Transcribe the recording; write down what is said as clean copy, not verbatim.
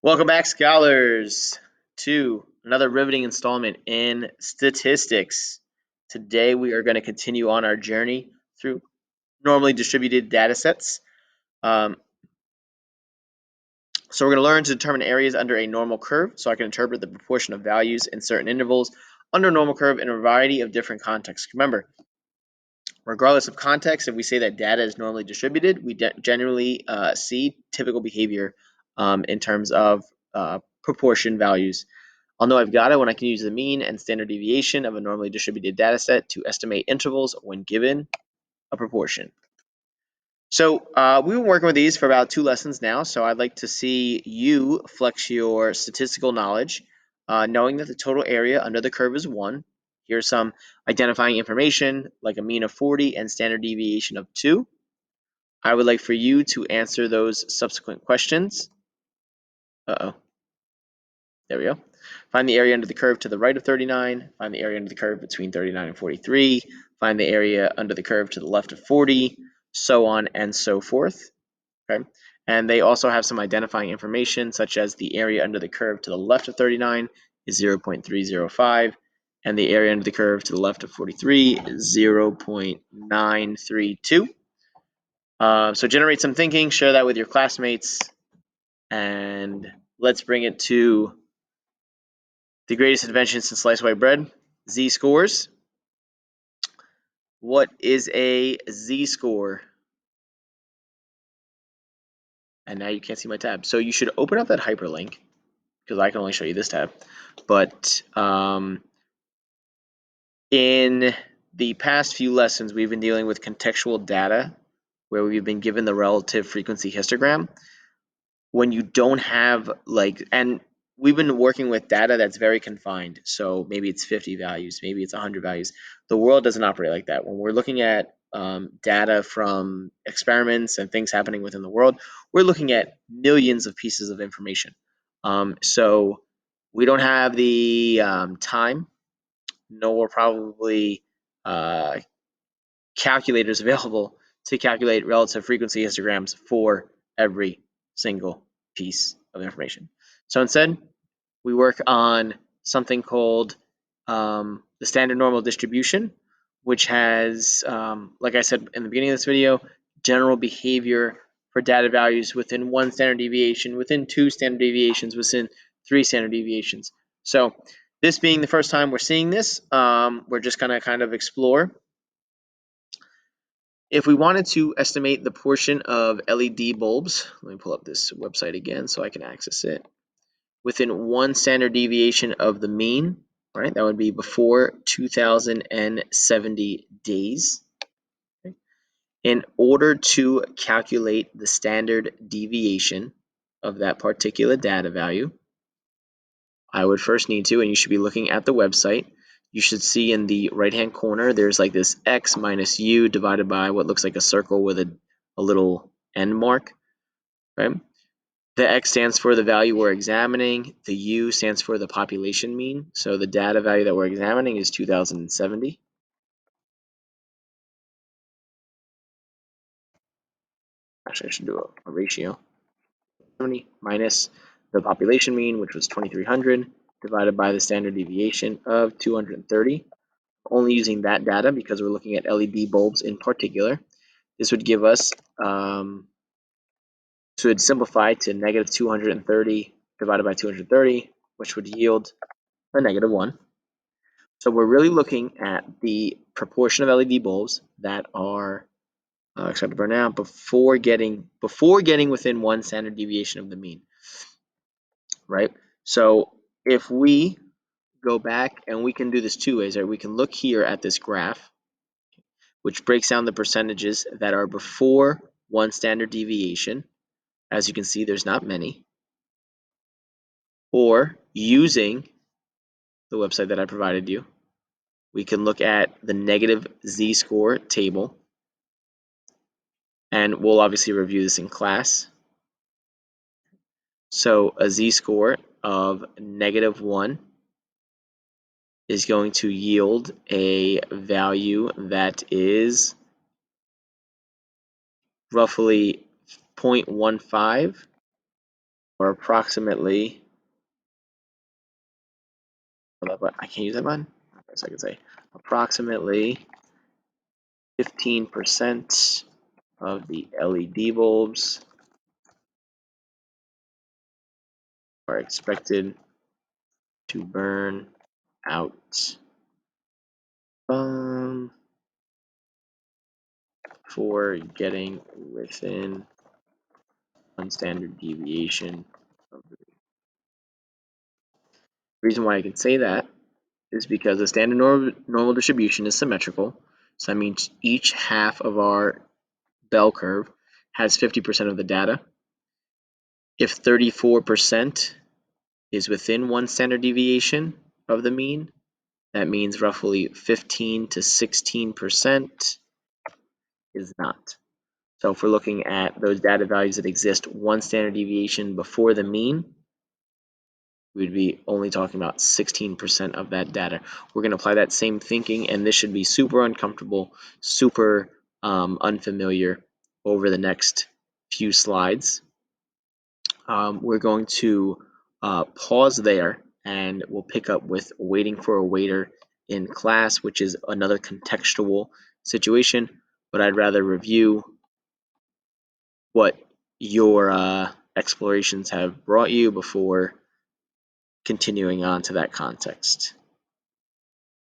Welcome back, scholars, to another riveting installment in statistics. Today, we are going to continue on our journey through normally distributed data sets. So we're going to learn to determine areas under a normal curve, so I can interpret the proportion of values in certain intervals under a normal curve in a variety of different contexts. Remember, regardless of context, if we say that data is normally distributed, we generally see typical behavior in terms of proportion values. I'll know I've got it when I can use the mean and standard deviation of a normally distributed data set to estimate intervals when given a proportion. So we've been working with these for about 2 lessons now, so I'd like to see you flex your statistical knowledge, knowing that the total area under the curve is 1. Here's some identifying information, like a mean of 40 and standard deviation of 2. I would like for you to answer those subsequent questions. There we go. Find the area under the curve to the right of 39. Find the area under the curve between 39 and 43. Find the area under the curve to the left of 40, so on and so forth. Okay. And they also have some identifying information, such as the area under the curve to the left of 39 is 0.305, and the area under the curve to the left of 43 is 0.932. So generate some thinking, share that with your classmates, and let's bring it to the greatest invention since sliced white bread, Z-scores. What is a Z-score? And now you can't see my tab. So you should open up that hyperlink, because I can only show you this tab. But in the past few lessons, we've been dealing with contextual data, where we've been given the relative frequency histogram. When you don't have, and we've been working with data that's very confined. So maybe it's 50 values, maybe it's 100 values. The world doesn't operate like that. When we're looking at data from experiments and things happening within the world, we're looking at millions of pieces of information. So we don't have the time, nor probably calculators available to calculate relative frequency histograms for every single piece of information. So instead, we work on something called the standard normal distribution, which has, like I said in the beginning of this video, general behavior for data values within 1 standard deviation, within 2 standard deviations, within 3 standard deviations. So this being the first time we're seeing this, we're just going to kind of explore. If we wanted to estimate the portion of LED bulbs, let me pull up this website again so I can access it, within 1 standard deviation of the mean, right? That would be before 2070 days. Okay. In order to calculate the standard deviation of that particular data value, I would first need to, and you should be looking at the website, you should see in the right-hand corner, there's like this x minus u divided by what looks like a circle with a little end mark, right? The x stands for the value we're examining. The u stands for the population mean. So the data value that we're examining is 2070. Actually, I should do a ratio. 70 minus the population mean, which was 2,300, divided by the standard deviation of 230. Only using that data because we're looking at LED bulbs in particular. This would give us, so it would simplify to negative 230 divided by 230, which would yield a negative 1. So we're really looking at the proportion of LED bulbs that are acceptable now before getting within 1 standard deviation of the mean, right? So if we go back, and we can do this 2 ways, right? We can look here at this graph, which breaks down the percentages that are before 1 standard deviation. As you can see, there's not many. Or using the website that I provided you, we can look at the negative Z-score table, and we'll obviously review this in class. So a Z-score of negative 1 is going to yield a value that is roughly 0.15 or approximately, I can't use that button. So I can say approximately 15% of the LED bulbs are expected to burn out for getting within one standard deviation of the reason why I can say that is because the standard normal distribution is symmetrical. So that means each half of our bell curve has 50% of the data. If 34% is within one standard deviation of the mean, that means roughly 15 to 16% is not. So if we're looking at those data values that exist one standard deviation before the mean, we'd be only talking about 16% of that data. We're going to apply that same thinking, and this should be super uncomfortable, super unfamiliar over the next few slides. We're going to pause there, and we'll pick up with waiting for a waiter in class, which is another contextual situation, but I'd rather review what your explorations have brought you before continuing on to that context.